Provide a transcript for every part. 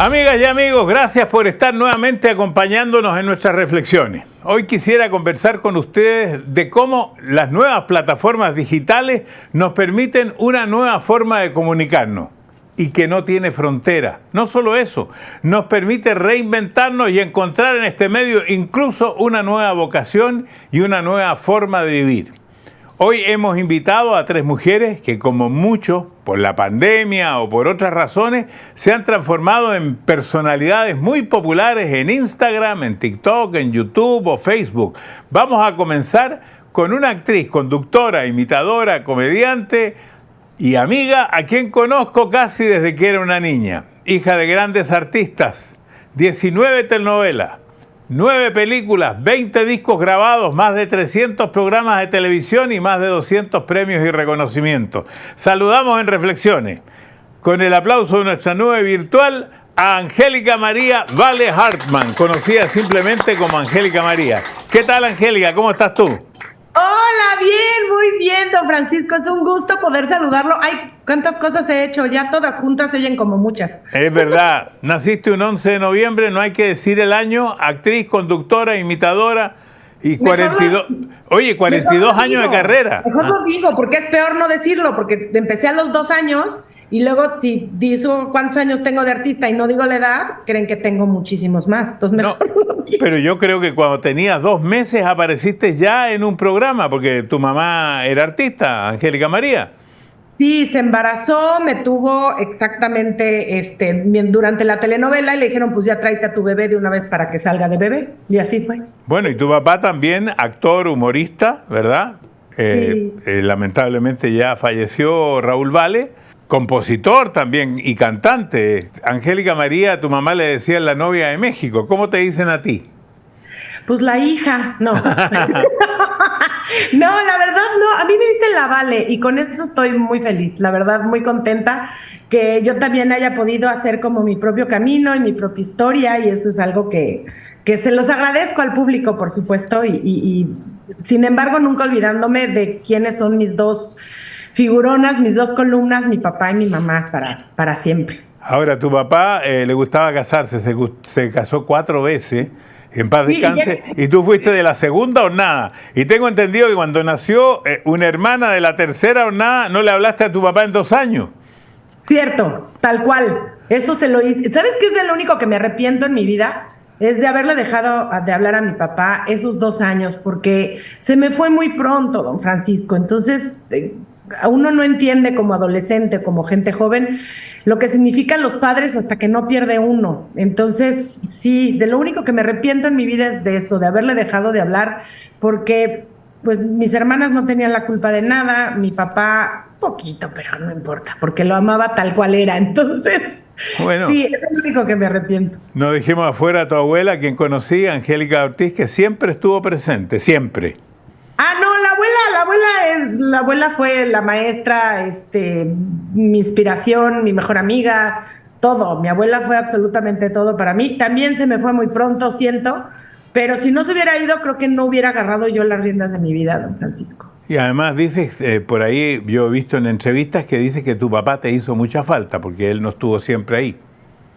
Amigas y amigos, gracias por estar nuevamente acompañándonos en nuestras reflexiones. Hoy quisiera conversar con ustedes de cómo las nuevas plataformas digitales nos permiten una nueva forma de comunicarnos y que no tiene frontera. No solo eso, nos permite reinventarnos y encontrar en este medio incluso una nueva vocación y una nueva forma de vivir. Hoy hemos invitado a 3 mujeres que, como muchos, por la pandemia o por otras razones, se han transformado en personalidades muy populares en Instagram, en TikTok, en YouTube o Facebook. Vamos a comenzar con una actriz, conductora, imitadora, comediante y amiga a quien conozco casi desde que era una niña. Hija de grandes artistas, 19 telenovelas, 9 películas, 20 discos grabados, más de 300 programas de televisión y más de 200 premios y reconocimientos. Saludamos en Reflexiones, con el aplauso de nuestra nube virtual, a Angélica María Vale Hartman, conocida simplemente como Angélica María. ¿Qué tal, Angélica? ¿Cómo estás tú? Hola, bien, muy bien, don Francisco. Es un gusto poder saludarlo. Ay, cuántas cosas he hecho, ya todas juntas se oyen como muchas. Es verdad, naciste un 11 de noviembre, no hay que decir el año, actriz, conductora, imitadora y 42, oye, 42 años de carrera. Mejor lo digo, porque es peor no decirlo, porque empecé a los 2 años y luego si digo cuántos años tengo de artista y no digo la edad, creen que tengo muchísimos más. Entonces mejor no, lo digo. Pero yo creo que cuando tenías 2 meses apareciste ya en un programa, porque tu mamá era artista, Angélica María. Sí, se embarazó, me tuvo exactamente durante la telenovela y le dijeron, pues ya tráete a tu bebé de una vez para que salga de bebé. Y así fue. Bueno, y tu papá también, actor, humorista, ¿verdad? Sí. Lamentablemente ya falleció Raúl Vale. Compositor también y cantante. Angélica María, tu mamá le decía la novia de México. ¿Cómo te dicen a ti? Pues la hija, no. No, la verdad no. A mí me dicen la Vale y con eso estoy muy feliz. La verdad, muy contenta que yo también haya podido hacer como mi propio camino y mi propia historia y eso es algo que se los agradezco al público, por supuesto, y sin embargo nunca olvidándome de quiénes son mis 2 figuronas, mis 2 columnas, mi papá y mi mamá para siempre. Ahora, tu papá le gustaba casarse, se casó 4 veces, en paz descanse, y tú fuiste de la segunda hornada. Y tengo entendido que cuando nació una hermana de la tercera hornada, no le hablaste a tu papá en 2 años. Cierto, tal cual. Eso se lo hice. ¿Sabes qué es de lo único que me arrepiento en mi vida? Es de haberle dejado de hablar a mi papá esos 2 años, porque se me fue muy pronto, don Francisco. Entonces, uno no entiende como adolescente, como gente joven, lo que significan los padres hasta que no pierde uno. Entonces, sí, de lo único que me arrepiento en mi vida es de eso, de haberle dejado de hablar, porque pues mis hermanas no tenían la culpa de nada, mi papá poquito, pero no importa, porque lo amaba tal cual era. Entonces, bueno, sí, es lo único que me arrepiento. No dejemos afuera a tu abuela, quien conocí, Angélica Ortiz, que siempre estuvo presente, siempre. Ah, no, la abuela fue la maestra, mi inspiración, mi mejor amiga, todo. Mi abuela fue absolutamente todo para mí. También se me fue muy pronto, siento, pero si no se hubiera ido, creo que no hubiera agarrado yo las riendas de mi vida, don Francisco. Y además dices, por ahí yo he visto en entrevistas que dices que tu papá te hizo mucha falta, porque él no estuvo siempre ahí.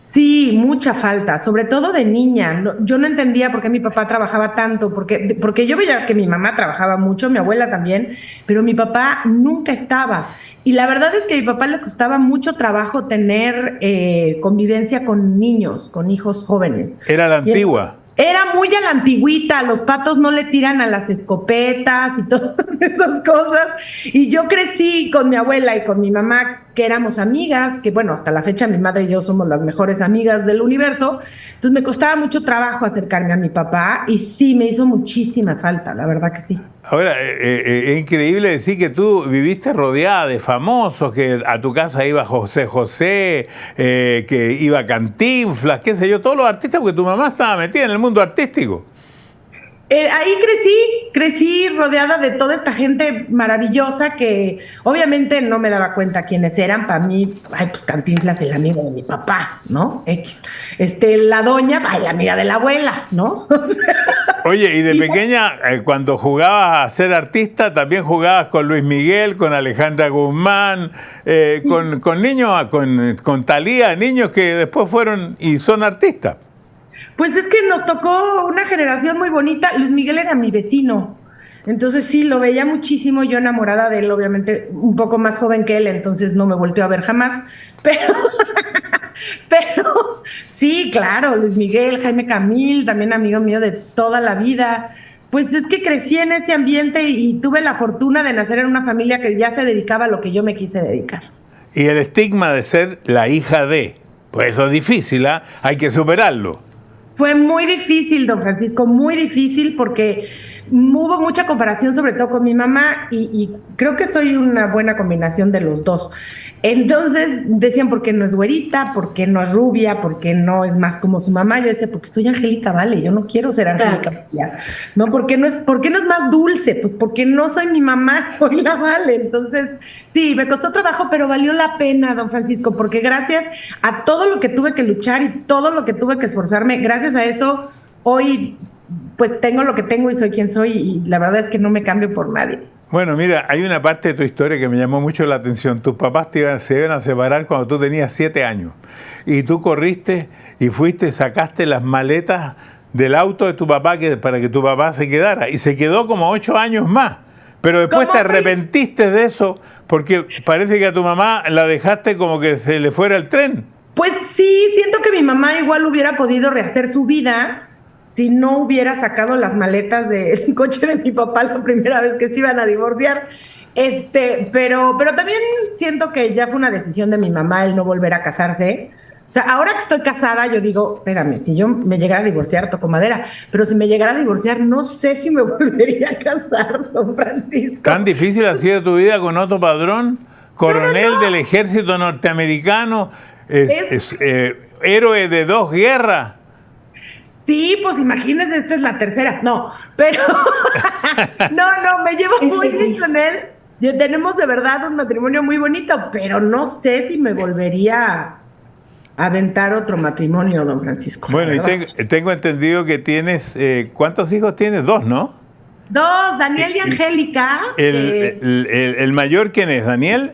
Sí, mucha falta, sobre todo de niña. Yo no entendía por qué mi papá trabajaba tanto, porque yo veía que mi mamá trabajaba mucho, mi abuela también, pero mi papá nunca estaba. Y la verdad es que a mi papá le costaba mucho trabajo tener convivencia con niños, con hijos jóvenes. Era la antigua. Era muy a la antigüita, los patos no le tiran a las escopetas y todas esas cosas. Y yo crecí con mi abuela y con mi mamá, que éramos amigas, que bueno, hasta la fecha mi madre y yo somos las mejores amigas del universo. Entonces me costaba mucho trabajo acercarme a mi papá y sí, me hizo muchísima falta, la verdad que sí. Ahora, es increíble decir que tú viviste rodeada de famosos, que a tu casa iba José José, que iba Cantinflas, qué sé yo, todos los artistas, porque tu mamá estaba metida en el mundo artístico. Ahí crecí rodeada de toda esta gente maravillosa que obviamente no me daba cuenta quiénes eran. Para mí, ay, pues Cantinflas, el amigo de mi papá, ¿no? X. La doña, ay, la amiga de la abuela, ¿no? Oye, y de pequeña, cuando jugabas a ser artista, también jugabas con Luis Miguel, con Alejandra Guzmán, con niños, con Thalía, niños que después fueron y son artistas. Pues es que nos tocó una generación muy bonita. Luis Miguel era mi vecino. Entonces sí, lo veía muchísimo, yo enamorada de él, obviamente un poco más joven que él, entonces no me volteó a ver jamás. Pero sí, claro, Luis Miguel, Jaime Camil, también amigo mío de toda la vida. Pues es que crecí en ese ambiente y tuve la fortuna de nacer en una familia que ya se dedicaba a lo que yo me quise dedicar. Y el estigma de ser la hija de, pues eso es difícil, ¿eh? Hay que superarlo. Fue muy difícil, don Francisco, muy difícil porque hubo mucha comparación, sobre todo con mi mamá, y creo que soy una buena combinación de los dos. Entonces decían, ¿por qué no es güerita? ¿Por qué no es rubia? ¿Por qué no es más como su mamá? Yo decía, porque soy Angélica Vale, yo no quiero ser Angélica Vale. ¿No? ¿Por qué no es más dulce? Pues porque no soy mi mamá, soy la Vale. Entonces, sí, me costó trabajo, pero valió la pena, don Francisco, porque gracias a todo lo que tuve que luchar y todo lo que tuve que esforzarme, gracias a eso, hoy pues tengo lo que tengo y soy quien soy, y la verdad es que no me cambio por nadie. Bueno, mira, hay una parte de tu historia que me llamó mucho la atención. Tus papás se iban a separar cuando tú tenías 7 años. Y tú corriste y fuiste, sacaste las maletas del auto de tu papá para que tu papá se quedara. Y se quedó como 8 años más. Pero después te arrepentiste de eso porque parece que a tu mamá la dejaste como que se le fuera el tren. Pues sí, siento que mi mamá igual hubiera podido rehacer su vida si no hubiera sacado las maletas del coche de mi papá la primera vez que se iban a divorciar. Pero también siento que ya fue una decisión de mi mamá el no volver a casarse. O sea, ahora que estoy casada, yo digo, espérame, si yo me llegara a divorciar, toco madera, pero si me llegara a divorciar, no sé si me volvería a casar, don Francisco. ¿Tan difícil ha sido tu vida con Otto Padrón? Coronel del ejército norteamericano, héroe de 2 guerras. Sí, pues imagínese, esta es la tercera. No, pero no, me llevo muy bien con él. Tenemos de verdad un matrimonio muy bonito, pero no sé si me volvería a aventar otro matrimonio, don Francisco. Bueno, y tengo entendido que tienes, ¿cuántos hijos tienes? 2, ¿no? 2, Daniel y Angélica. ¿El mayor quién es, Daniel?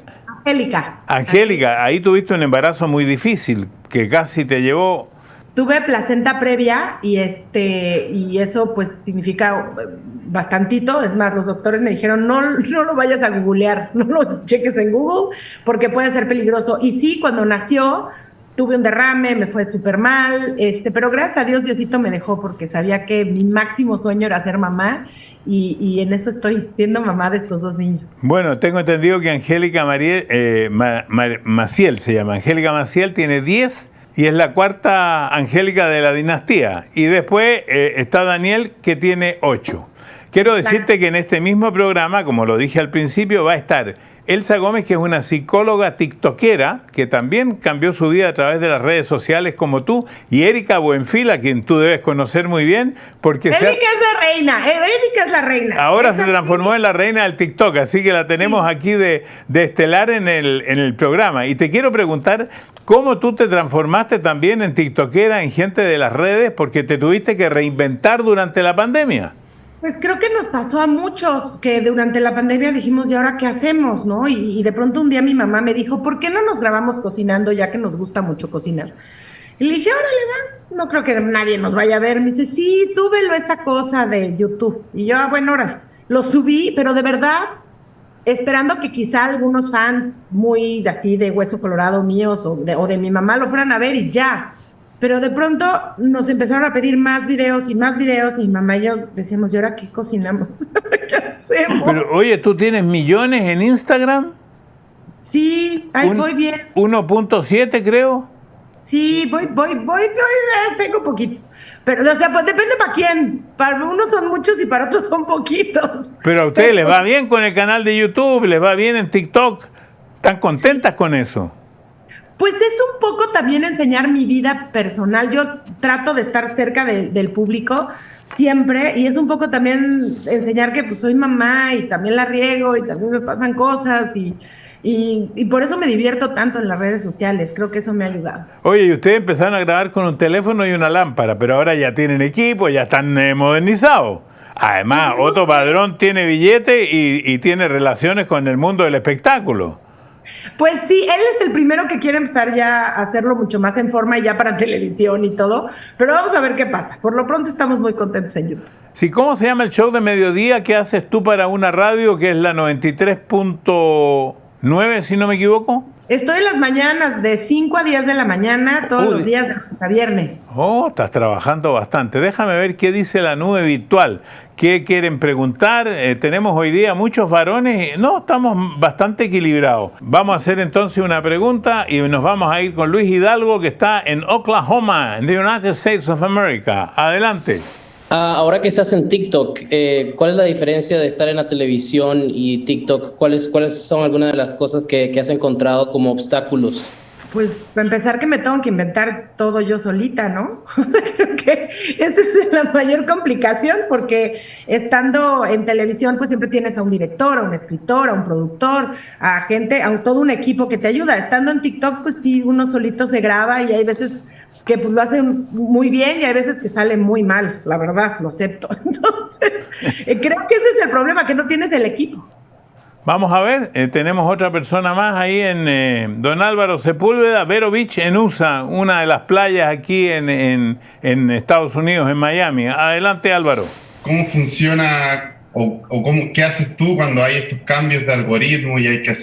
Angélica, ahí tuviste un embarazo muy difícil, que casi te llevó... Tuve placenta previa y eso pues significa bastantito. Es más, los doctores me dijeron, no lo vayas a googlear, no lo cheques en Google porque puede ser peligroso. Y sí, cuando nació tuve un derrame, me fue súper mal, pero gracias a Dios, Diosito me dejó porque sabía que mi máximo sueño era ser mamá. Y en eso estoy siendo mamá de estos 2 niños. Bueno, tengo entendido que Angélica Maciel se llama. Angélica Maciel tiene 10 y es la 4ª Angélica de la dinastía. Y después está Daniel, que tiene 8. Quiero decirte que en este mismo programa, como lo dije al principio, va a estar Elsa Gómez, que es una psicóloga tiktokera, que también cambió su vida a través de las redes sociales como tú, y Erika Buenfil, a quien tú debes conocer muy bien, porque... Erika es la reina. Ahora se transformó en la reina del TikTok, así que la tenemos aquí de estelar en el programa. Y te quiero preguntar, ¿cómo tú te transformaste también en tiktokera, en gente de las redes, porque te tuviste que reinventar durante la pandemia? Pues creo que nos pasó a muchos que durante la pandemia dijimos, ¿y ahora qué hacemos? ¿No? Y de pronto un día mi mamá me dijo, ¿por qué no nos grabamos cocinando ya que nos gusta mucho cocinar? Y le dije, órale, va, no creo que nadie nos vaya a ver. Me dice, sí, súbelo esa cosa de YouTube. Y yo, bueno, ahora lo subí, pero de verdad, esperando que quizá algunos fans muy así de hueso colorado míos o de mi mamá lo fueran a ver y ya. Pero de pronto nos empezaron a pedir más videos y mi mamá y yo decíamos, ¿y ahora qué cocinamos? ¿Qué hacemos? Pero oye, ¿tú tienes millones en Instagram? Sí, ahí voy bien. 1.7 creo. Sí, voy, tengo poquitos. Pero, o sea, pues depende para quién. Para unos son muchos y para otros son poquitos. Pero a ustedes les va bien con el canal de YouTube, les va bien en TikTok. ¿Están contentas con eso? Pues es un poco también enseñar mi vida personal. Yo trato de estar cerca del público siempre y es un poco también enseñar que pues soy mamá y también la riego y también me pasan cosas y por eso me divierto tanto en las redes sociales. Creo que eso me ha ayudado. Oye, y ustedes empezaron a grabar con un teléfono y una lámpara, pero ahora ya tienen equipo, ya están modernizados. Además, Otto Padrón tiene billete y tiene relaciones con el mundo del espectáculo. Pues sí, él es el primero que quiere empezar ya a hacerlo mucho más en forma y ya para televisión y todo, pero vamos a ver qué pasa. Por lo pronto estamos muy contentos en YouTube. Sí, ¿cómo se llama el show de mediodía que haces tú para una radio que es la 93.9, si no me equivoco? Estoy en las mañanas de 5 a 10 de la mañana, todos los días de lunes a viernes. Oh, estás trabajando bastante. Déjame ver qué dice la nube virtual. ¿Qué quieren preguntar? Tenemos hoy día muchos varones. No, estamos bastante equilibrados. Vamos a hacer entonces una pregunta y nos vamos a ir con Luis Hidalgo, que está en Oklahoma, en the United States of America. Adelante. Ahora que estás en TikTok, ¿cuál es la diferencia de estar en la televisión y TikTok? ¿Cuáles son algunas de las cosas que has encontrado como obstáculos? Pues para empezar que me tengo que inventar todo yo solita, ¿no? O sea, creo que esa es la mayor complicación porque estando en televisión pues siempre tienes a un director, a un escritor, a un productor, a gente, a todo un equipo que te ayuda. Estando en TikTok pues sí, uno solito se graba y hay veces que pues lo hacen muy bien y hay veces que sale muy mal, la verdad, lo acepto. Entonces, creo que ese es el problema, que no tienes el equipo. Vamos a ver, tenemos otra persona más ahí en Don Álvaro Sepúlveda, Vero Beach, en USA, una de las playas aquí en Estados Unidos, en Miami. Adelante, Álvaro. ¿Cómo funciona qué haces tú cuando hay estos cambios de algoritmo y hay que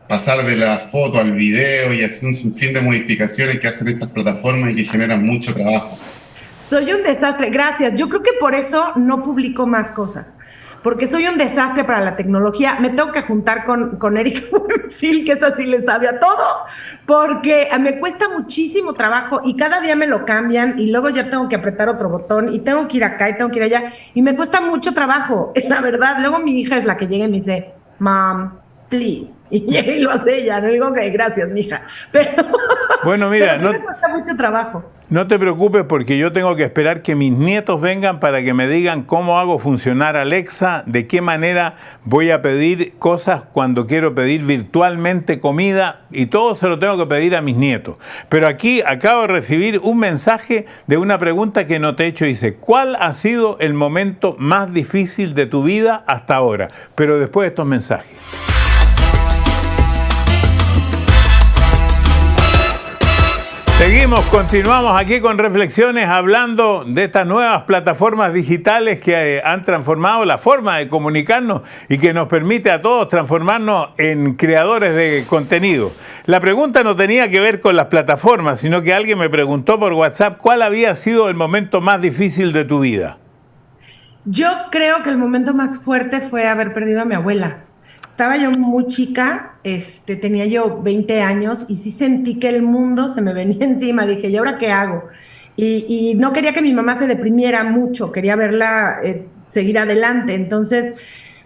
pasar de la foto al video y hacer un sinfín de modificaciones que hacen estas plataformas y que generan mucho trabajo? Soy un desastre, gracias. Yo creo que por eso no publico más cosas, porque soy un desastre para la tecnología. Me tengo que juntar con Erika Buenfil, que esa sí le sabe a todo, porque me cuesta muchísimo trabajo y cada día me lo cambian y luego ya tengo que apretar otro botón y tengo que ir acá y tengo que ir allá y me cuesta mucho trabajo, la verdad. Luego mi hija es la que llega y me dice, Mom, please. Y lo hace ella, no digo que gracias, mija. Pero, bueno, mira, pero sí me cuesta mucho trabajo. No te preocupes porque yo tengo que esperar que mis nietos vengan para que me digan cómo hago funcionar Alexa, de qué manera voy a pedir cosas cuando quiero pedir virtualmente comida y todo se lo tengo que pedir a mis nietos. Pero aquí acabo de recibir un mensaje de una pregunta que no te he hecho. Dice, ¿cuál ha sido el momento más difícil de tu vida hasta ahora? Pero después de estos mensajes. Continuamos aquí con reflexiones hablando de estas nuevas plataformas digitales que han transformado la forma de comunicarnos y que nos permite a todos transformarnos en creadores de contenido. La pregunta no tenía que ver con las plataformas, sino que alguien me preguntó por WhatsApp cuál había sido el momento más difícil de tu vida. Yo creo que el momento más fuerte fue haber perdido a mi abuela. Estaba yo muy chica, tenía yo 20 años y sí sentí que el mundo se me venía encima. Dije, ¿y ahora qué hago? Y no quería que mi mamá se deprimiera mucho, quería verla seguir adelante. Entonces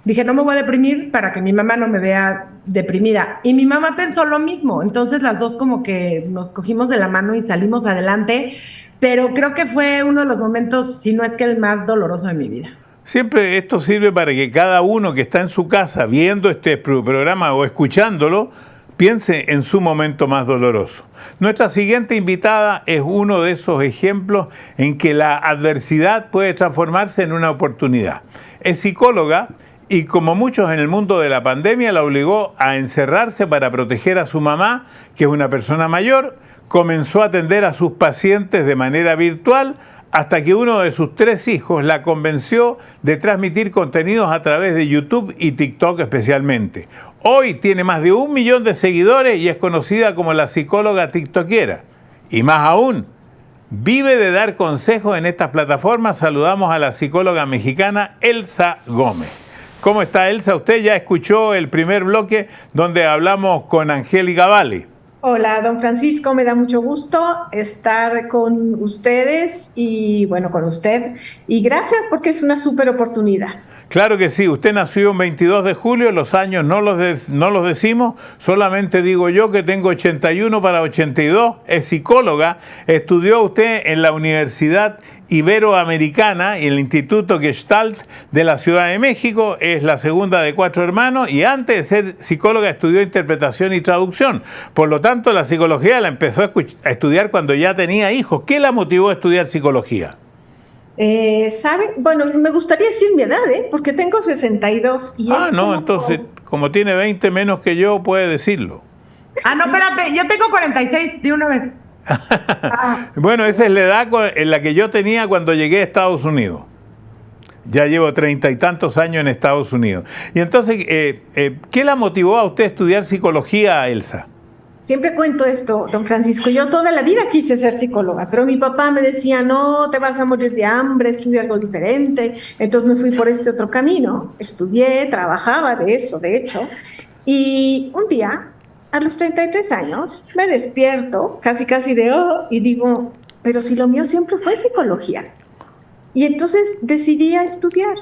dije, no me voy a deprimir para que mi mamá no me vea deprimida. Y mi mamá pensó lo mismo. Entonces las dos como que nos cogimos de la mano y salimos adelante. Pero creo que fue uno de los momentos, si no es que el más doloroso de mi vida. Siempre esto sirve para que cada uno que está en su casa viendo este programa o escuchándolo piense en su momento más doloroso. Nuestra siguiente invitada es uno de esos ejemplos en que la adversidad puede transformarse en una oportunidad. Es psicóloga y como muchos en el mundo de la pandemia la obligó a encerrarse para proteger a su mamá, que es una persona mayor. Comenzó a atender a sus pacientes de manera virtual hasta que uno de sus 3 hijos la convenció de transmitir contenidos a través de YouTube y TikTok especialmente. Hoy tiene más de 1 millón de seguidores y es conocida como la psicóloga tiktokera. Y más aún, vive de dar consejos en estas plataformas. Saludamos a la psicóloga mexicana Elsa Gómez. ¿Cómo está, Elsa? Usted ya escuchó el primer bloque donde hablamos con Angélica Vale. Hola, don Francisco, me da mucho gusto estar con ustedes y bueno, con usted. Y gracias porque es una súper oportunidad. Claro que sí, usted nació el 22 de julio, los años no los decimos, solamente digo yo que tengo 81 para 82, es psicóloga, estudió usted en la Universidad Iberoamericana y el Instituto Gestalt de la Ciudad de México, es la segunda de 4 hermanos y antes de ser psicóloga estudió interpretación y traducción. Por lo tanto, la psicología la empezó a estudiar cuando ya tenía hijos. ¿Qué la motivó a estudiar psicología? ¿Sabe? Bueno, me gustaría decir mi edad, porque tengo 62 y Ah, no, entonces, como tiene 20 menos que yo, puede decirlo. Ah, no, espérate, yo tengo 46 de una vez. Bueno, esa es la edad en la que yo tenía cuando llegué a Estados Unidos. Ya llevo 30 y tantos años en Estados Unidos. Y entonces, ¿qué la motivó a usted a estudiar psicología, Elsa? Siempre cuento esto, don Francisco. Yo toda la vida quise ser psicóloga, pero mi papá me decía, no, te vas a morir de hambre, estudia algo diferente. Entonces me fui por este otro camino. Estudié, trabajaba de eso, de hecho. Y un día, a los 33 años, me despierto, casi y digo, pero si lo mío siempre fue psicología. Y entonces decidí a estudiar.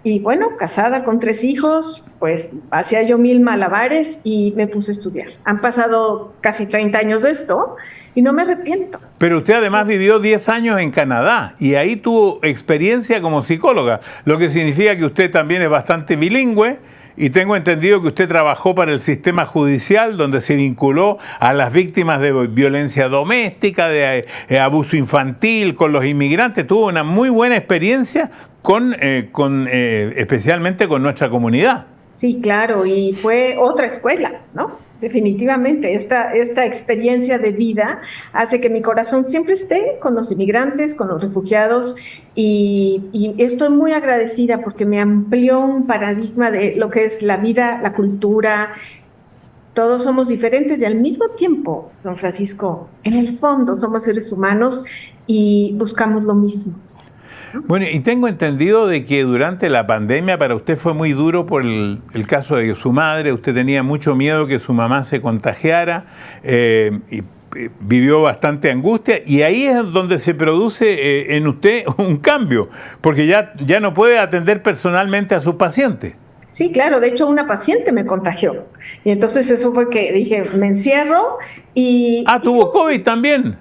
Y bueno, casada con 3 hijos, pues hacía yo 1000 malabares y me puse a estudiar. Han pasado casi 30 años de esto y no me arrepiento. Pero usted además vivió 10 años en Canadá y ahí tuvo experiencia como psicóloga, lo que significa que usted también es bastante bilingüe. Y tengo entendido que usted trabajó para el sistema judicial, donde se vinculó a las víctimas de violencia doméstica, de abuso infantil, con los inmigrantes. Tuvo una muy buena experiencia especialmente con nuestra comunidad. Sí, claro, y fue otra escuela, ¿no? Definitivamente, esta experiencia de vida hace que mi corazón siempre esté con los inmigrantes, con los refugiados, y estoy muy agradecida porque me amplió un paradigma de lo que es la vida, la cultura. Todos somos diferentes y al mismo tiempo, don Francisco, en el fondo somos seres humanos y buscamos lo mismo. Bueno, y tengo entendido de que durante la pandemia para usted fue muy duro por el caso de su madre. Usted tenía mucho miedo que su mamá se contagiara y vivió bastante angustia. Y ahí es donde se produce en usted un cambio, porque ya no puede atender personalmente a sus pacientes. Sí, claro. De hecho, una paciente me contagió. Y entonces eso fue que dije, me encierro y... Ah, ¿tuvo COVID también?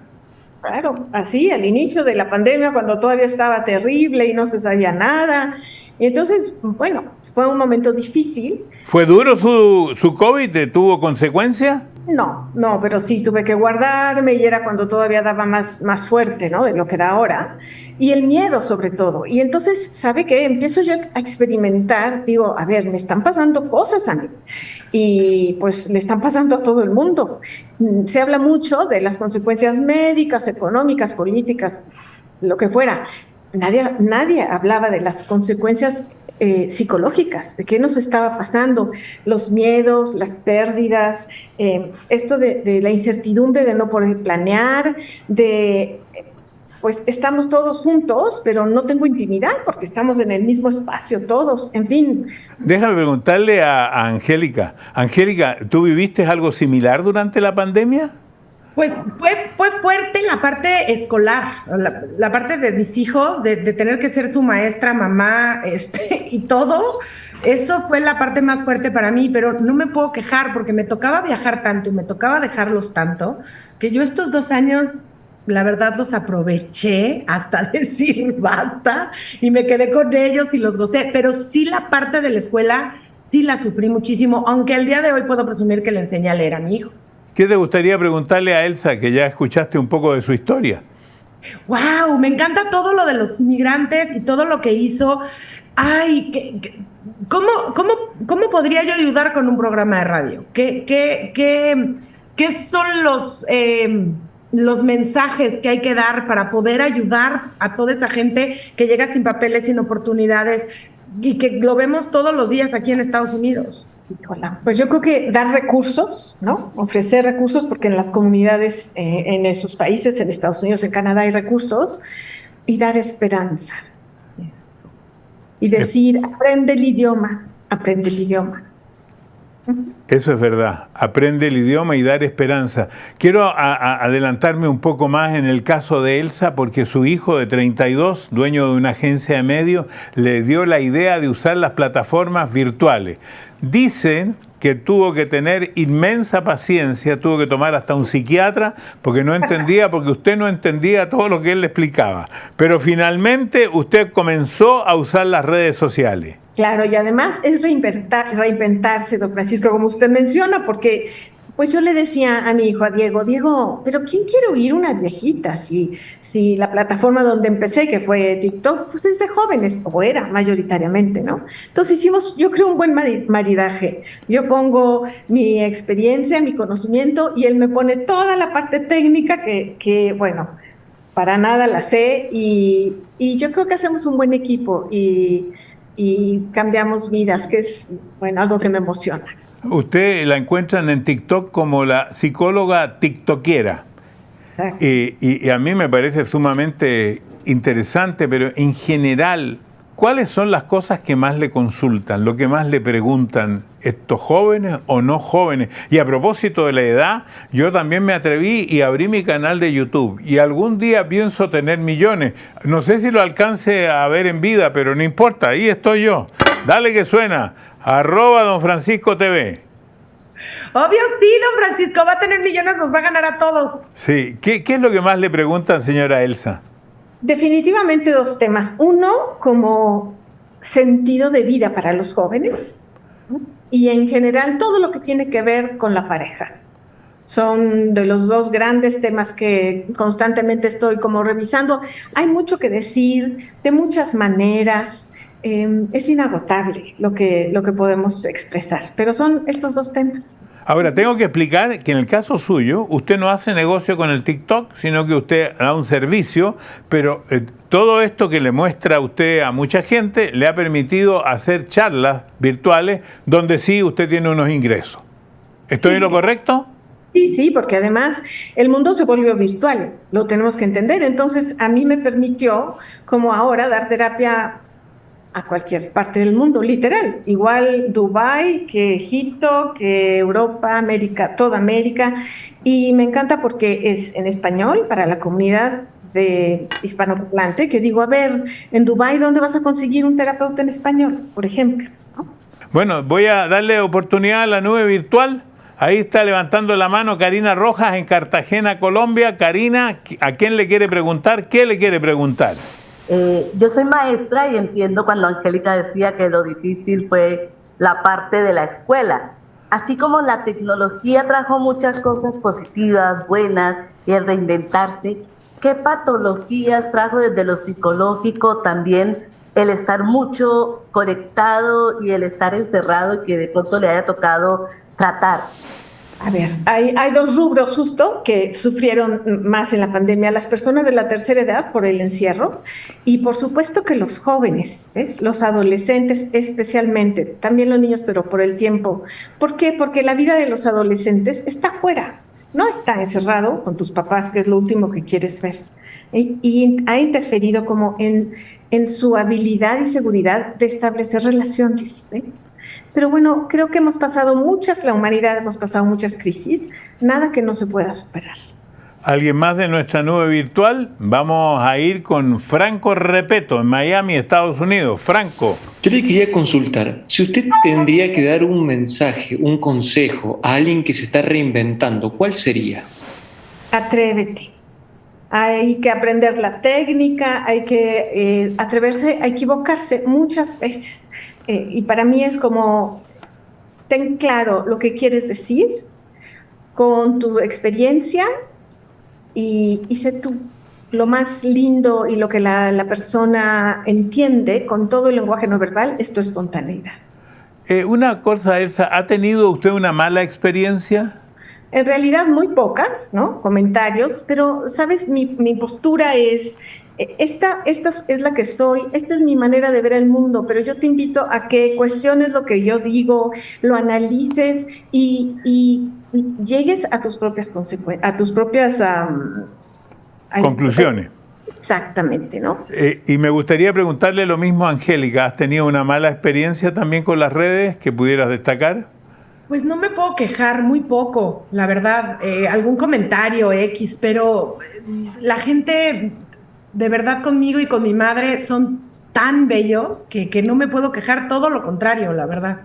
Claro, así, al inicio de la pandemia, cuando todavía estaba terrible y no se sabía nada. Y entonces, bueno, fue un momento difícil. ¿Fue duro su COVID? ¿Tuvo consecuencias? No, pero sí tuve que guardarme y era cuando todavía daba más fuerte, ¿no? De lo que da ahora. Y el miedo, sobre todo. Y entonces, ¿sabe qué? Empiezo yo a experimentar, digo, a ver, me están pasando cosas a mí. Y pues le están pasando a todo el mundo. Se habla mucho de las consecuencias médicas, económicas, políticas, lo que fuera. Nadie hablaba de las consecuencias psicológicas, de qué nos estaba pasando, los miedos, las pérdidas, esto de la incertidumbre de no poder planear, pues estamos todos juntos, pero no tengo intimidad porque estamos en el mismo espacio todos, en fin. Déjame preguntarle a Angélica. Angélica, ¿tú viviste algo similar durante la pandemia? Pues fue fuerte la parte escolar, la parte de mis hijos, de tener que ser su maestra, mamá, y todo. Eso fue la parte más fuerte para mí, pero no me puedo quejar porque me tocaba viajar tanto y me tocaba dejarlos tanto, que yo estos 2 años, la verdad, los aproveché hasta decir basta y me quedé con ellos y los gocé. Pero sí la parte de la escuela, sí la sufrí muchísimo, aunque el día de hoy puedo presumir que le enseñé a leer a mi hijo. ¿Qué te gustaría preguntarle a Elsa, que ya escuchaste un poco de su historia? ¡Wow! Me encanta todo lo de los inmigrantes y todo lo que hizo. ¡Ay! ¿Cómo podría yo ayudar con un programa de radio? ¿Qué son los mensajes que hay que dar para poder ayudar a toda esa gente que llega sin papeles, sin oportunidades y que lo vemos todos los días aquí en Estados Unidos? Pues yo creo que dar recursos, ¿no? Ofrecer recursos, porque en las comunidades, en esos países, en Estados Unidos, en Canadá hay recursos, y dar esperanza. Eso. Y decir, aprende el idioma. Eso es verdad. Aprende el idioma y dar esperanza. Quiero adelantarme un poco más en el caso de Elsa, porque su hijo de 32, dueño de una agencia de medios, le dio la idea de usar las plataformas virtuales. Dicen que tuvo que tener inmensa paciencia, tuvo que tomar hasta un psiquiatra porque no entendía, porque usted no entendía todo lo que él le explicaba. Pero finalmente usted comenzó a usar las redes sociales. Claro, y además es reinventarse, don Francisco, como usted menciona, porque pues yo le decía a mi hijo, a Diego, pero ¿quién quiere oír una viejita si la plataforma donde empecé, que fue TikTok, pues es de jóvenes, o era mayoritariamente, ¿no? Entonces hicimos, yo creo, un buen maridaje. Yo pongo mi experiencia, mi conocimiento, y él me pone toda la parte técnica que bueno, para nada la sé, y yo creo que hacemos un buen equipo y cambiamos vidas, que es, bueno, algo que me emociona. Usted la encuentran en TikTok como la psicóloga tiktokera. Exacto. Y a mí me parece sumamente interesante, pero en general, ¿cuáles son las cosas que más le consultan, lo que más le preguntan estos jóvenes o no jóvenes? Y a propósito de la edad, yo también me atreví y abrí mi canal de YouTube y algún día pienso tener millones. No sé si lo alcance a ver en vida, pero no importa, ahí estoy yo. Dale que suena, @Don Francisco TV. Obvio sí, don Francisco, va a tener millones, nos va a ganar a todos. Sí, ¿qué es lo que más le preguntan, señora Elsa? Definitivamente dos temas. Uno, como sentido de vida para los jóvenes, ¿no? Y en general todo lo que tiene que ver con la pareja. Son de los dos grandes temas que constantemente estoy como revisando. Hay mucho que decir, de muchas maneras. Es inagotable lo que podemos expresar, pero son estos dos temas. Ahora, tengo que explicar que en el caso suyo, usted no hace negocio con el TikTok, sino que usted da un servicio, pero todo esto que le muestra usted a mucha gente le ha permitido hacer charlas virtuales donde sí usted tiene unos ingresos. ¿Estoy en lo correcto? Sí, porque además el mundo se volvió virtual, lo tenemos que entender. Entonces, a mí me permitió, como ahora, dar terapia a cualquier parte del mundo, literal. Igual Dubái, que Egipto, que Europa, América, toda América. Y me encanta porque es en español para la comunidad de hispanohablante, que digo, a ver, en Dubái, ¿dónde vas a conseguir un terapeuta en español, por ejemplo? ¿No? Bueno, voy a darle oportunidad a la nube virtual. Ahí está levantando la mano Karina Rojas en Cartagena, Colombia. Karina, ¿a quién le quiere preguntar? ¿Qué le quiere preguntar? Yo soy maestra y entiendo cuando Angélica decía que lo difícil fue la parte de la escuela. Así como la tecnología trajo muchas cosas positivas, buenas, y el reinventarse, ¿qué patologías trajo desde lo psicológico también el estar mucho conectado y el estar encerrado y que de pronto le haya tocado tratar? A ver, hay dos rubros justo que sufrieron más en la pandemia, las personas de la tercera edad por el encierro y por supuesto que los jóvenes, ¿ves? Los adolescentes especialmente, también los niños, pero por el tiempo. ¿Por qué? Porque la vida de los adolescentes está afuera, no está encerrado con tus papás, que es lo último que quieres ver. Y ha interferido como en su habilidad y seguridad de establecer relaciones, ¿ves? Pero bueno, creo que la humanidad hemos pasado muchas crisis, nada que no se pueda superar. ¿Alguien más de nuestra nube virtual? Vamos a ir con Franco Repeto, en Miami, Estados Unidos. Franco. Yo le quería consultar, si usted tendría que dar un mensaje, un consejo a alguien que se está reinventando, ¿cuál sería? Atrévete. Hay que aprender la técnica, hay que atreverse a equivocarse muchas veces. Y para mí es como, ten claro lo que quieres decir con tu experiencia y sé tú. Lo más lindo y lo que la persona entiende con todo el lenguaje no verbal es tu espontaneidad. Una cosa, Elsa, ¿ha tenido usted una mala experiencia? En realidad muy pocas, ¿no? Comentarios, pero, ¿sabes? Mi postura es... Esta es la que soy, esta es mi manera de ver el mundo, pero yo te invito a que cuestiones lo que yo digo, lo analices y llegues a tus propias consecuencias, a tus propias conclusiones. Exactamente, ¿no? Y me gustaría preguntarle lo mismo a Angélica. ¿Has tenido una mala experiencia también con las redes que pudieras destacar? Pues no me puedo quejar, muy poco, la verdad. Algún comentario X, pero la gente de verdad conmigo y con mi madre son tan bellos que no me puedo quejar, todo lo contrario, la verdad.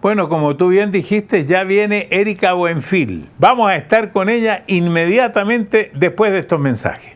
Bueno, como tú bien dijiste, ya viene Erika Buenfil. Vamos a estar con ella inmediatamente después de estos mensajes.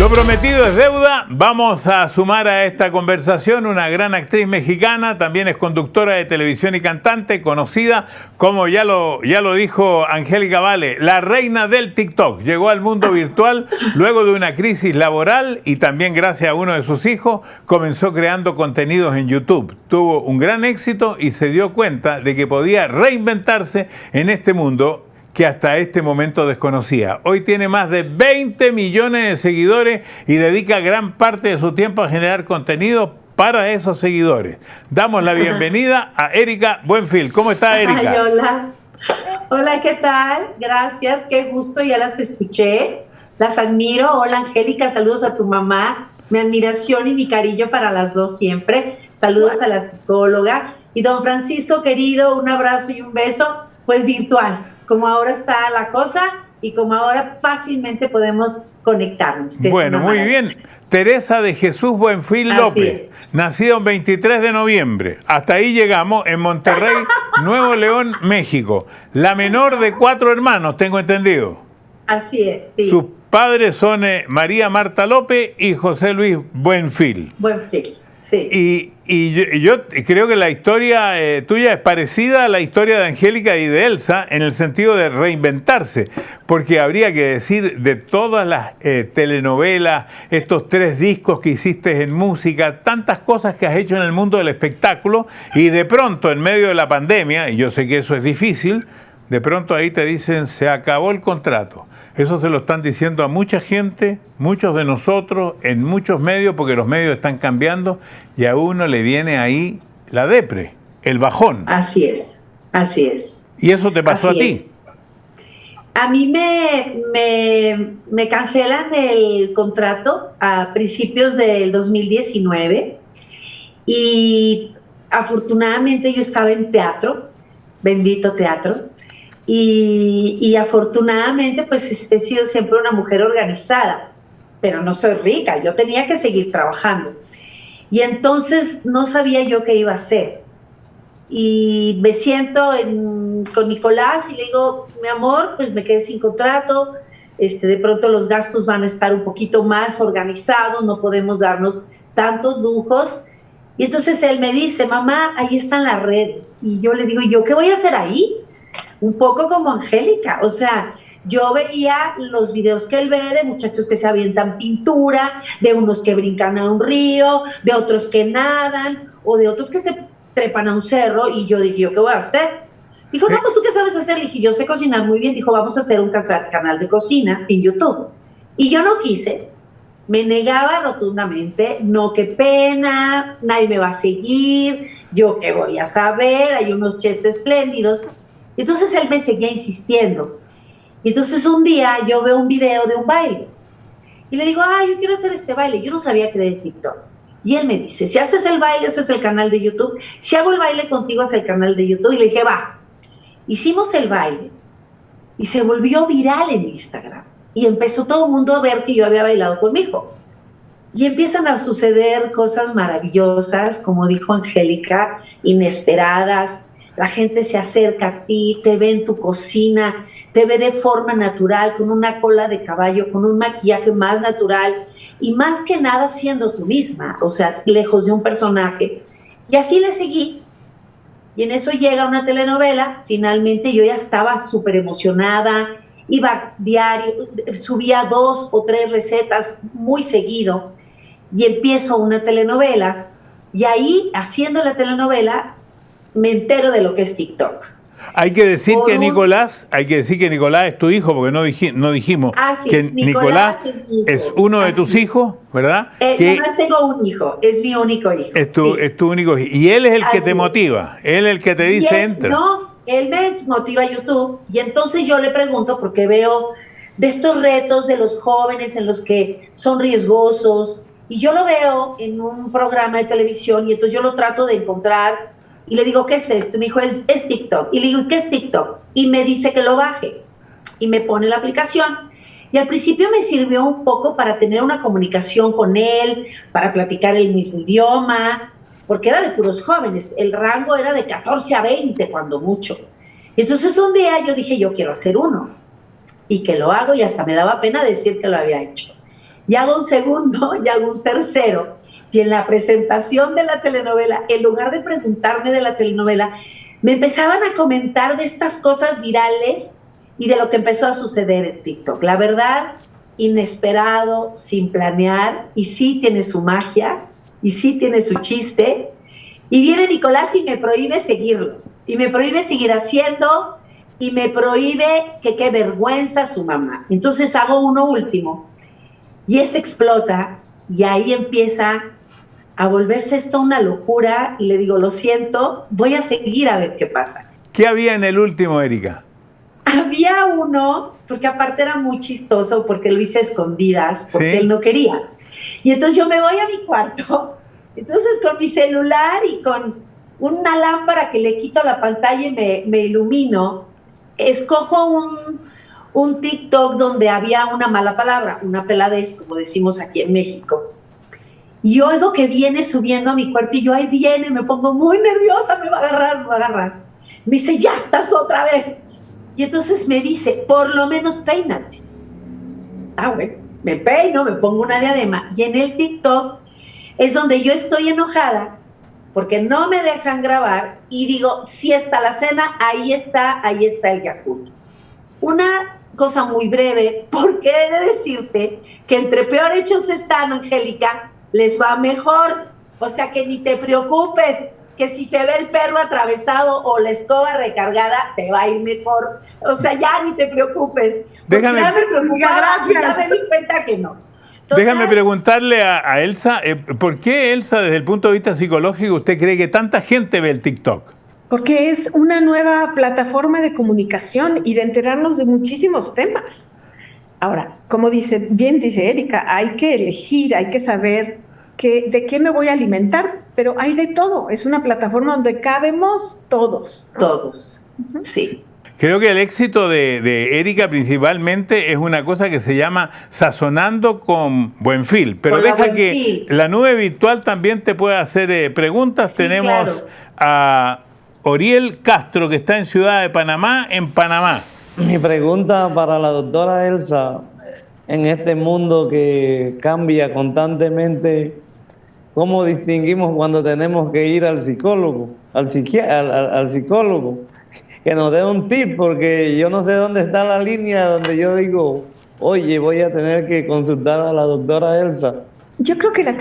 Lo prometido es deuda. Vamos a sumar a esta conversación una gran actriz mexicana, también es conductora de televisión y cantante, conocida como ya lo dijo Angélica Vale, la reina del TikTok. Llegó al mundo virtual luego de una crisis laboral y también gracias a uno de sus hijos comenzó creando contenidos en YouTube. Tuvo un gran éxito y se dio cuenta de que podía reinventarse en este mundo que hasta este momento desconocía. Hoy tiene más de 20 millones de seguidores y dedica gran parte de su tiempo a generar contenido para esos seguidores. Damos la bienvenida a Erika Buenfil. ¿Cómo está, Erika? Ay, hola. Hola, ¿qué tal? Gracias, qué gusto, ya las escuché. Las admiro. Hola, Angélica, saludos a tu mamá. Mi admiración y mi cariño para las dos siempre. Saludos a la psicóloga. Y don Francisco, querido, un abrazo y un beso, pues virtual. Como ahora está la cosa y como ahora fácilmente podemos conectarnos. Bueno, muy bien. Teresa de Jesús Buenfil López, nacido el 23 de noviembre. Hasta ahí llegamos, en Monterrey, Nuevo León, México. La menor de 4 hermanos, tengo entendido. Así es, sí. Sus padres son María Marta López y José Luis Buenfil. Buenfil, sí. Y yo creo que la historia tuya es parecida a la historia de Angélica y de Elsa en el sentido de reinventarse, porque habría que decir de todas las telenovelas, estos 3 discos que hiciste en música, tantas cosas que has hecho en el mundo del espectáculo y de pronto en medio de la pandemia, y yo sé que eso es difícil, de pronto ahí te dicen se acabó el contrato. Eso se lo están diciendo a mucha gente, muchos de nosotros, en muchos medios, porque los medios están cambiando y a uno le viene ahí la depre, el bajón. Así es, así es. ¿Y eso te pasó así a ti? Es. A mí me cancelan el contrato a principios del 2019 y afortunadamente yo estaba en teatro, bendito teatro. Y afortunadamente pues he sido siempre una mujer organizada, pero no soy rica, yo tenía que seguir trabajando. Y entonces no sabía yo qué iba a hacer. Y me siento con Nicolás y le digo, mi amor, pues me quedé sin contrato, de pronto los gastos van a estar un poquito más organizados, no podemos darnos tantos lujos. Y entonces él me dice, mamá, ahí están las redes. Y yo le digo, ¿yo qué voy a hacer ahí? Un poco como Angélica, o sea, yo veía los videos que él ve de muchachos que se avientan pintura, de unos que brincan a un río, de otros que nadan, o de otros que se trepan a un cerro, y yo dije, ¿yo qué voy a hacer? Dijo, no, pues ¿tú qué sabes hacer? Le dije, yo sé cocinar muy bien. Dijo, vamos a hacer un canal de cocina en YouTube. Y yo no quise, me negaba rotundamente, no, qué pena, nadie me va a seguir, yo qué voy a saber, hay unos chefs espléndidos. Entonces él me seguía insistiendo. Y entonces un día yo veo un video de un baile. Y le digo, yo quiero hacer este baile. Yo no sabía que era de TikTok. Y él me dice, si haces el baile, haces el canal de YouTube. Si hago el baile contigo, haz el canal de YouTube. Y le dije, va. Hicimos el baile. Y se volvió viral en Instagram. Y empezó todo el mundo a ver que yo había bailado con mi hijo. Y empiezan a suceder cosas maravillosas, como dijo Angélica, inesperadas. La gente se acerca a ti, te ve en tu cocina, te ve de forma natural, con una cola de caballo, con un maquillaje más natural y más que nada siendo tú misma, o sea, lejos de un personaje. Y así le seguí. Y en eso llega una telenovela, finalmente yo ya estaba súper emocionada, iba diario, subía 2 o 3 recetas muy seguido y empiezo una telenovela y ahí, haciendo la telenovela, me entero de lo que es TikTok. Hay que decir que Nicolás es tu hijo, porque no dijimos sí, que Nicolás es uno de tus hijos, ¿verdad? No tengo un hijo, es mi único hijo. Es tu único hijo. Y él es el que te motiva, él es el que te dice entra. No, él me motiva a YouTube y entonces yo le pregunto, porque veo de estos retos de los jóvenes en los que son riesgosos, Y yo lo veo en un programa de televisión y entonces yo lo trato de encontrar y le digo, ¿qué es esto? Y me dijo, es TikTok. Y le digo, ¿qué es TikTok? Y me dice que lo baje y me pone la aplicación. Y al principio me sirvió un poco para tener una comunicación con él, para platicar el mismo idioma, porque era de puros jóvenes. El rango era de 14 a 20, cuando mucho. Y entonces un día yo dije, yo quiero hacer uno. Y que lo hago y hasta me daba pena decir que lo había hecho. Y hago un segundo y hago un tercero. Y en la presentación de la telenovela, en lugar de preguntarme de la telenovela, me empezaban a comentar de estas cosas virales y de lo que empezó a suceder en TikTok. La verdad, inesperado, sin planear, y sí tiene su magia, y sí tiene su chiste. Y viene Nicolás y me prohíbe seguirlo, y me prohíbe seguir haciendo, y me prohíbe que qué vergüenza su mamá. Entonces hago uno último, y ese explota, y ahí empieza a volverse esto una locura, y le digo, lo siento, voy a seguir a ver qué pasa. ¿Qué había en el último, Erika? Había uno, porque aparte era muy chistoso, porque lo hice a escondidas, porque ¿Sí? él no quería. Y entonces yo me voy a mi cuarto, entonces con mi celular y con una lámpara que le quito la pantalla y me ilumino, escojo un TikTok donde había una mala palabra, una peladez, como decimos aquí en México. Y oigo que viene subiendo a mi cuarto y yo, ahí viene, me pongo muy nerviosa, me va a agarrar, me va a agarrar. Me dice, ya estás otra vez. Y entonces me dice, por lo menos peínate. Ah, bueno, me peino, me pongo una diadema. Y en el TikTok es donde yo estoy enojada porque no me dejan grabar y digo, sí está la cena, ahí está el Yakult. Una cosa muy breve, porque he de decirte que entre peor hechos están, Angélica, les va mejor. O sea que ni te preocupes, que si se ve el perro atravesado o la escoba recargada, te va a ir mejor. O sea, ya ni te preocupes. Déjame, ya me preocupaba y ya me di cuenta que no. Entonces, déjame preguntarle a Elsa, ¿por qué, Elsa, desde el punto de vista psicológico, usted cree que tanta gente ve el TikTok? Porque es una nueva plataforma de comunicación y de enterarnos de muchísimos temas. Ahora, como bien dice Erika, hay que elegir, hay que saber de qué me voy a alimentar, pero hay de todo. Es una plataforma donde cabemos todos. Todos, sí. Creo que el éxito de Erika principalmente es una cosa que se llama sazonando con buen fil, pero deja que la nube virtual también te pueda hacer preguntas. Sí, tenemos a Oriel Castro, que está en Ciudad de Panamá, en Panamá. Mi pregunta para la doctora Elsa, en este mundo que cambia constantemente, ¿cómo distinguimos cuando tenemos que ir al psicólogo, al psicólogo? Que nos dé un tip, porque yo no sé dónde está la línea donde yo digo, oye, voy a tener que consultar a la doctora Elsa. Yo creo que la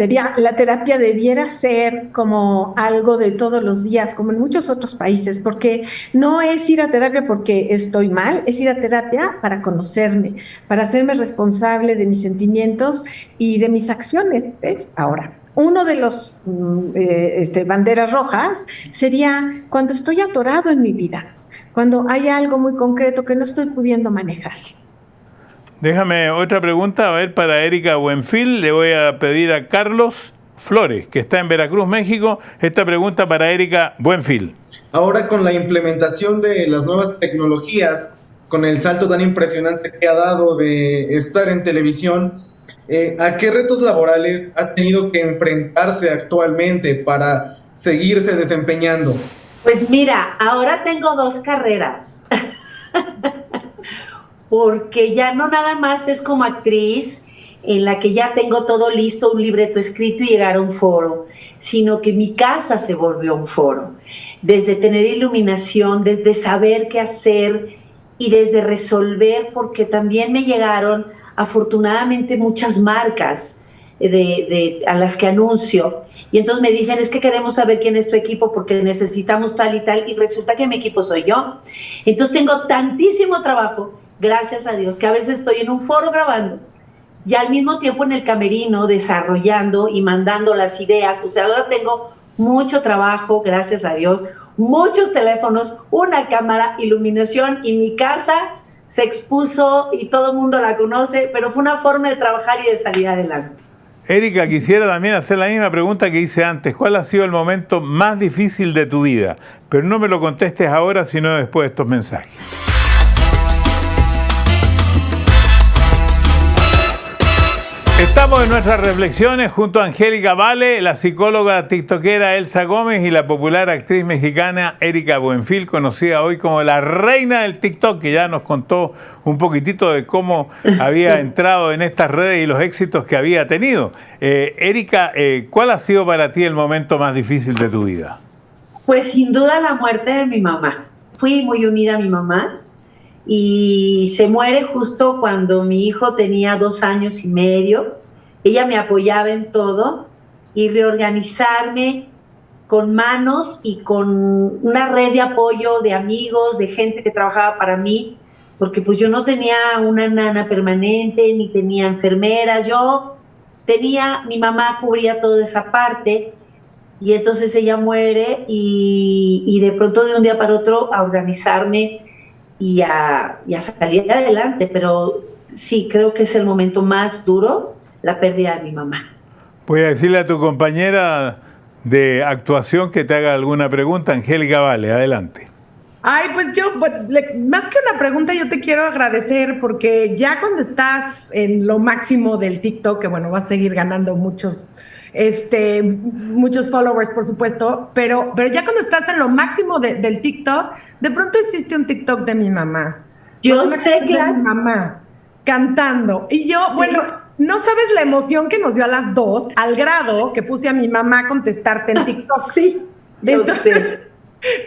terapia debiera ser como algo de todos los días, como en muchos otros países, porque no es ir a terapia porque estoy mal, es ir a terapia para conocerme, para hacerme responsable de mis sentimientos y de mis acciones. ¿Ves? Ahora, uno de los banderas rojas sería cuando estoy atorado en mi vida, cuando hay algo muy concreto que no estoy pudiendo manejar. Déjame otra pregunta, a ver, para Erika Buenfil. Le voy a pedir a Carlos Flores, que está en Veracruz, México, esta pregunta para Erika Buenfil. Ahora, con la implementación de las nuevas tecnologías, con el salto tan impresionante que ha dado de estar en televisión, ¿a qué retos laborales ha tenido que enfrentarse actualmente para seguirse desempeñando? Pues mira, ahora tengo 2 carreras. Porque ya no nada más es como actriz, en la que ya tengo todo listo, un libreto escrito y llegar a un foro, sino que mi casa se volvió un foro. Desde tener iluminación, desde saber qué hacer y desde resolver, porque también me llegaron afortunadamente muchas marcas a las que anuncio, y entonces me dicen, es que queremos saber quién es tu equipo porque necesitamos tal y tal, y resulta que mi equipo soy yo. Entonces tengo tantísimo trabajo, gracias a Dios, que a veces estoy en un foro grabando y al mismo tiempo en el camerino desarrollando y mandando las ideas. O sea, ahora tengo mucho trabajo, gracias a Dios, muchos teléfonos, una cámara, iluminación, y mi casa se expuso y todo el mundo la conoce, pero fue una forma de trabajar y de salir adelante. Erika, quisiera también hacer la misma pregunta que hice antes. ¿Cuál ha sido el momento más difícil de tu vida? Pero no me lo contestes ahora, sino después de estos mensajes. Estamos en nuestras reflexiones junto a Angélica Vale, la psicóloga tiktokera Elsa Gómez y la popular actriz mexicana Erika Buenfil, conocida hoy como la reina del TikTok, que ya nos contó un poquitito de cómo había entrado en estas redes y los éxitos que había tenido. Erika, ¿cuál ha sido para ti el momento más difícil de tu vida? Pues sin duda la muerte de mi mamá. Fui muy unida a mi mamá y se muere justo cuando mi hijo tenía 2 años y medio. Ella me apoyaba en todo y reorganizarme con manos y con una red de apoyo de amigos, de gente que trabajaba para mí, porque pues yo no tenía una nana permanente, ni tenía enfermeras, mi mamá cubría toda esa parte. Y entonces ella muere y de pronto de un día para otro a organizarme y a salir adelante. Pero sí, creo que es el momento más duro, la pérdida de mi mamá. Voy a decirle a tu compañera de actuación que te haga alguna pregunta. Angélica Vale, adelante. Ay, pues más que una pregunta, yo te quiero agradecer porque ya cuando estás en lo máximo del TikTok, que bueno, vas a seguir ganando muchos followers, por supuesto, pero ya cuando estás en lo máximo del TikTok, de pronto hiciste un TikTok de mi mamá. Yo sé, claro. De mi mamá cantando. Y yo, sí. Bueno, no sabes la emoción que nos dio a las dos, al grado que puse a mi mamá a contestarte en TikTok. Sí, yo sé.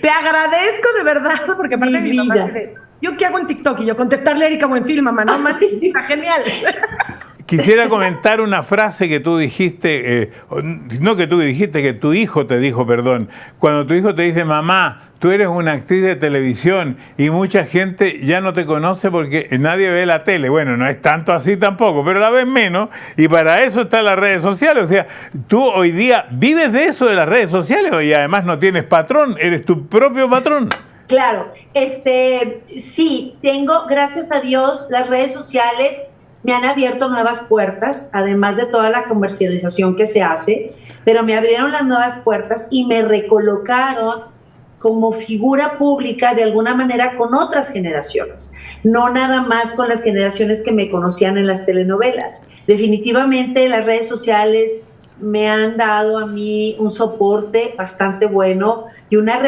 Te agradezco de verdad, porque aparte mi mamá dice, ¿yo qué hago en TikTok? Y yo contestarle a Erika Buenfil, mamá, no más, está genial. Quisiera comentar una frase que tú dijiste, no que tú dijiste, que tu hijo te dijo, perdón. Cuando tu hijo te dice, mamá, tú eres una actriz de televisión y mucha gente ya no te conoce porque nadie ve la tele. Bueno, no es tanto así tampoco, pero la ves menos y para eso están las redes sociales. O sea, tú hoy día vives de eso, de las redes sociales, y además no tienes patrón, eres tu propio patrón. Claro, sí, tengo, gracias a Dios, las redes sociales me han abierto nuevas puertas, además de toda la comercialización que se hace, pero me abrieron las nuevas puertas y me recolocaron como figura pública de alguna manera con otras generaciones, no nada más con las generaciones que me conocían en las telenovelas. Definitivamente las redes sociales me han dado a mí un soporte bastante bueno y una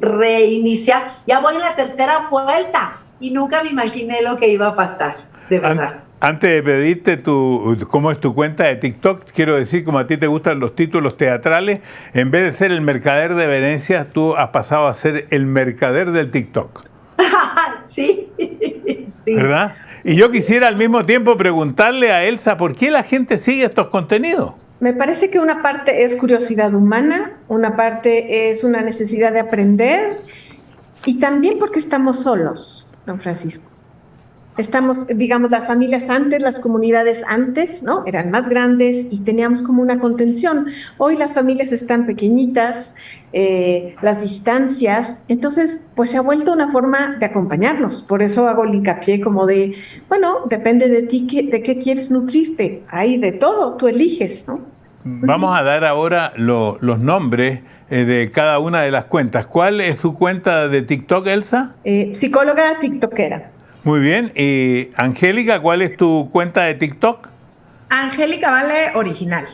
reinicia. Ya voy en la tercera vuelta y nunca me imaginé lo que iba a pasar, de verdad. Antes de pedirte cómo es tu cuenta de TikTok, quiero decir, como a ti te gustan los títulos teatrales, en vez de ser el mercader de Venecia, tú has pasado a ser el mercader del TikTok. Sí, sí. ¿Verdad? Y yo quisiera al mismo tiempo preguntarle a Elsa, ¿por qué la gente sigue estos contenidos? Me parece que una parte es curiosidad humana, una parte es una necesidad de aprender y también porque estamos solos, don Francisco. Estamos, digamos, las familias antes, las comunidades antes, ¿no? Eran más grandes y teníamos como una contención. Hoy las familias están pequeñitas, las distancias, entonces pues se ha vuelto una forma de acompañarnos. Por eso hago el hincapié como de, bueno, depende de ti, de qué quieres nutrirte. Hay de todo, tú eliges, ¿no? Vamos a dar ahora los nombres de cada una de las cuentas. ¿Cuál es su cuenta de TikTok, Elsa? Psicóloga tiktokera. Muy bien. Y Angélica, ¿cuál es tu cuenta de TikTok? Angélica Vale Original.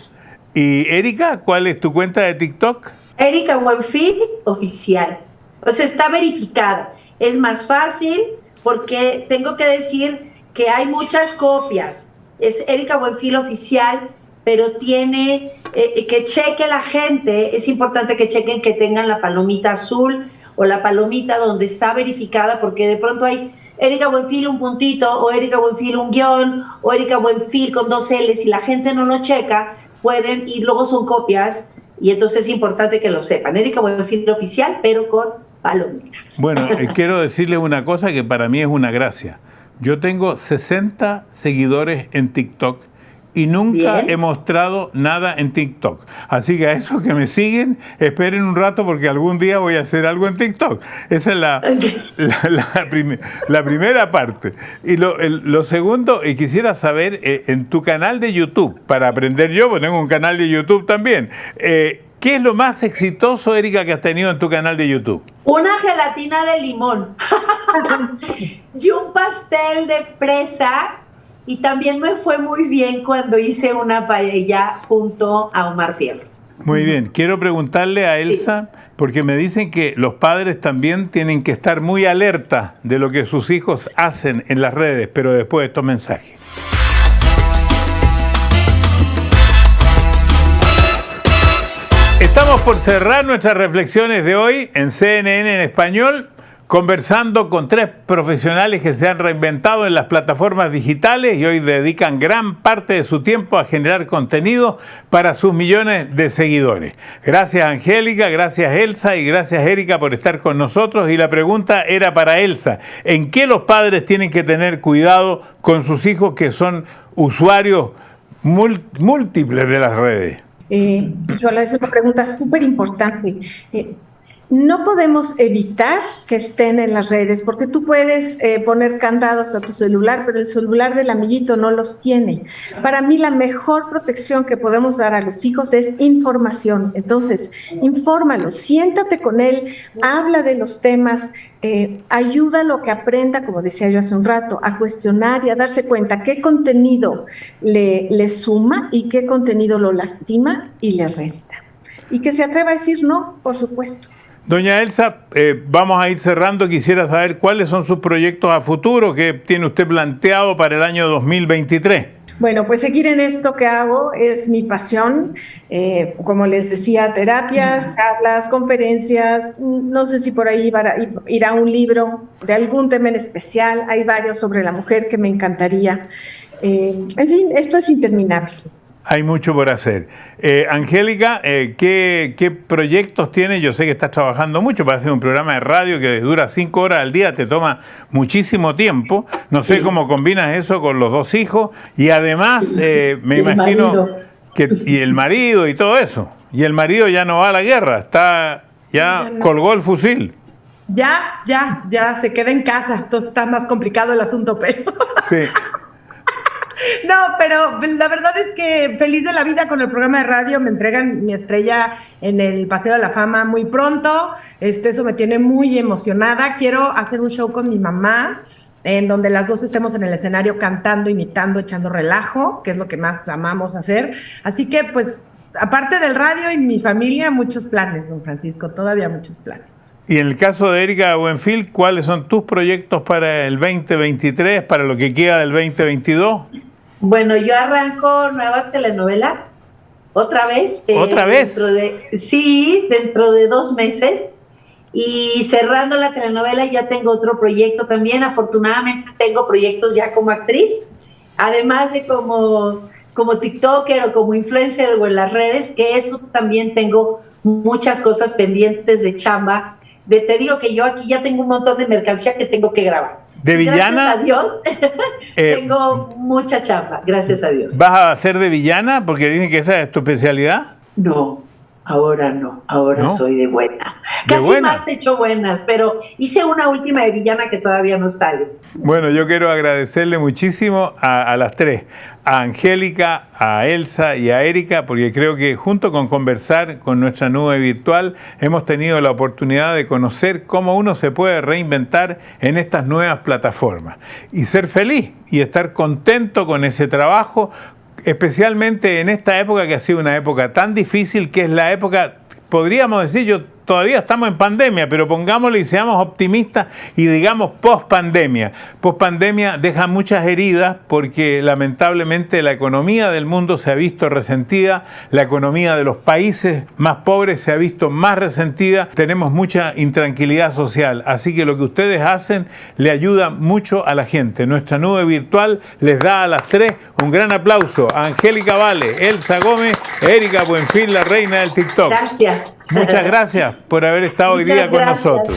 Y Erika, ¿cuál es tu cuenta de TikTok? Erika Buenfil Oficial. O sea, está verificada. Es más fácil porque tengo que decir que hay muchas copias. Es Erika Buenfil Oficial, pero tiene que cheque la gente. Es importante que chequen que tengan la palomita azul o la palomita donde está verificada, porque de pronto hay Erika Buenfil un puntito, o Erika Buenfil un guión, o Erika Buenfil con 2 L's. Si la gente no lo checa, pueden, y luego son copias, y entonces es importante que lo sepan. Erika Buenfil Oficial, pero con palomita. Bueno, quiero decirles una cosa que para mí es una gracia. Yo tengo 60 seguidores en TikTok y nunca Bien. he mostrado nada en TikTok. Así que a esos que me siguen, esperen un rato porque algún día voy a hacer algo en TikTok. Esa es la primera parte. Y lo segundo, y quisiera saber, en tu canal de YouTube, para aprender yo, porque tengo un canal de YouTube también, ¿qué es lo más exitoso, Erika, que has tenido en tu canal de YouTube? Una gelatina de limón y un pastel de fresa. Y también me fue muy bien cuando hice una paella junto a Omar Fierro. Muy bien. Quiero preguntarle a Elsa, porque me dicen que los padres también tienen que estar muy alerta de lo que sus hijos hacen en las redes, pero después de estos mensajes. Estamos por cerrar nuestras reflexiones de hoy en CNN en español, conversando con 3 profesionales que se han reinventado en las plataformas digitales y hoy dedican gran parte de su tiempo a generar contenido para sus millones de seguidores. Gracias, Angélica, gracias, Elsa, y gracias, Erika, por estar con nosotros. Y la pregunta era para Elsa: ¿en qué los padres tienen que tener cuidado con sus hijos que son usuarios múltiples de las redes? Es una pregunta súper importante. No podemos evitar que estén en las redes, porque tú puedes poner candados a tu celular, pero el celular del amiguito no los tiene. Para mí, la mejor protección que podemos dar a los hijos es información. Entonces, infórmalo, siéntate con él, habla de los temas, ayúdalo a que aprenda, como decía yo hace un rato, a cuestionar y a darse cuenta qué contenido le suma y qué contenido lo lastima y le resta. Y que se atreva a decir no, por supuesto. Doña Elsa, vamos a ir cerrando. Quisiera saber cuáles son sus proyectos a futuro que tiene usted planteado para el año 2023. Bueno, pues seguir en esto que hago es mi pasión. Como les decía, terapias, charlas, conferencias. No sé si por ahí irá un libro de algún tema en especial. Hay varios sobre la mujer que me encantaría. En fin, esto es interminable. Hay mucho por hacer. Angélica, ¿qué proyectos tienes? Yo sé que estás trabajando mucho para hacer un programa de radio que dura 5 horas al día, te toma muchísimo tiempo. No sé cómo combinas eso con los 2 hijos y además me imagino que y el marido y todo eso. Y el marido ya no va a la guerra, colgó el fusil. Ya se queda en casa, entonces está más complicado el asunto, pero... Sí. No, pero la verdad es que feliz de la vida con el programa de radio. Me entregan mi estrella en el Paseo de la Fama muy pronto. Eso me tiene muy emocionada. Quiero hacer un show con mi mamá, en donde las dos estemos en el escenario cantando, imitando, echando relajo, que es lo que más amamos hacer. Así que, pues, aparte del radio y mi familia, muchos planes, don Francisco, todavía muchos planes. Y en el caso de Erika Buenfil, ¿cuáles son tus proyectos para el 2023, para lo que queda del 2022? Bueno, yo arranco nueva telenovela, otra vez. ¿Otra vez? Dentro de 2 meses. Y cerrando la telenovela ya tengo otro proyecto también. Afortunadamente tengo proyectos ya como actriz, además de como TikToker o como influencer o en las redes, que eso también tengo muchas cosas pendientes de chamba. Te digo que yo aquí ya tengo un montón de mercancía que tengo que grabar. ¿De villana? Gracias a Dios, tengo mucha chamba, gracias a Dios. ¿Vas a hacer de villana? Porque dicen que esa es tu especialidad. No, ahora no, ahora soy de buena. Casi más he hecho buenas, pero hice una última de villana que todavía no sale. Bueno, yo quiero agradecerle muchísimo a las 3, a Angélica, a Elsa y a Erika, porque creo que junto con conversar con nuestra nube virtual hemos tenido la oportunidad de conocer cómo uno se puede reinventar en estas nuevas plataformas y ser feliz y estar contento con ese trabajo, especialmente en esta época que ha sido una época tan difícil, que es la época, podríamos decir, todavía estamos en pandemia, pero pongámosle y seamos optimistas y digamos post-pandemia. Post-pandemia deja muchas heridas porque lamentablemente la economía del mundo se ha visto resentida, la economía de los países más pobres se ha visto más resentida, tenemos mucha intranquilidad social, así que lo que ustedes hacen le ayuda mucho a la gente. Nuestra nube virtual les da a las 3 un gran aplauso a Angélica Vale, Elsa Gómez, Erika Buenfil, la reina del TikTok. Gracias. Muchas gracias por haber estado hoy día con nosotros.